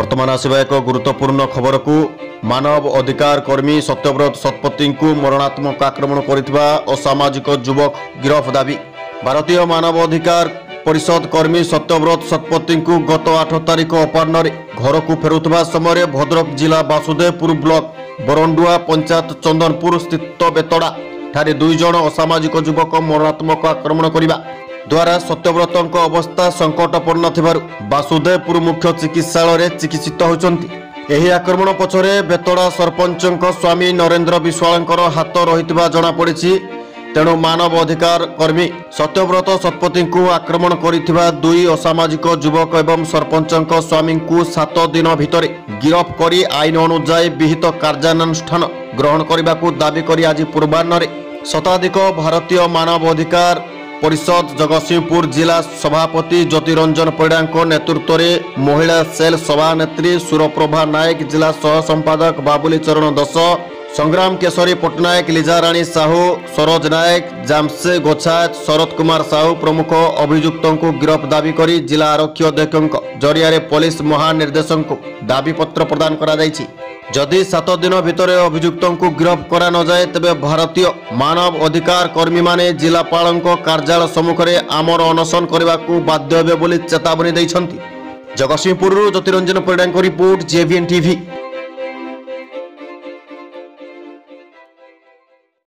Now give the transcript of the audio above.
वर्तमान आसवा एक गुरुत्वपूर्ण खबर को मानव अधिकार कर्मी सत्यव्रत शतपथी को मरणात्मक आक्रमण करथिबा असामाजिक युवक गिरफ दाबी। भारतीय मानव अधिकार परिषद कर्मी सत्यव्रत शतपथी को गत 8 तारिख अपराह्न घर को फेरुवा समय भद्रक जिला वासुदेवपुर ब्लॉक बरंडुआ पंचायत चंदनपुर स्थित बेतड़ा ठारे 2 जन असामाजिक युवक मरणात्मक आक्रमण करने द्वारा सत्यव्रत अवस्था संकटपूर्ण थिबारु वासुदेवपुर मुख्य चिकित्सालय चिकित्सित होती। यह आक्रमण पछरे बेतड़ा सरपंच स्वामी नरेंद्र विश्वाल हाथ रही जनापड़ी। तेणु मानव अधिकार कर्मी सत्यव्रत शतपथी को आक्रमण करिथिबा 2 असामाजिक युवक एवं सरपंच स्वामी को 7 दिन भितर गिरफ करी आईन अनुଯାयी विहित कार्यानुष्ठान ग्रहण करने को दाबी करी आज पूर्वाह्न शताधिक भारतीय मानव अधिकार परिषद जगतसिंहपुर जिला सभापति ज्योतिरंजन परिड़ा नेतृत्व में महिला सेल सभानेत्री सुरप्रभा नायक जिला सह संपादक बाबुली चरण दस संग्राम केशरी पट्टनायक लीजाराणी साहू सरोज नायक जामसे गोछायत शरद कुमार साहू प्रमुख अभियुक्तों को गिरफ दाबी करी जिला आरक्षी अध्यक्ष जरिया पुलिस महानिर्देशक को दाबी पत्र प्रदान करा जायछि। जदि 7 दिन भितर अभियुक्तों को गिरफ करा न जाए तेबे भारतीय मानव अधिकार कर्मी माने जिलापाल कार्यालय सम्मुख में आमर अनशन करने को बाध्य हेबे बोली चेतावनी दैछंती। Jagatsinghpur Jyotiranjan Parida report JVN TV।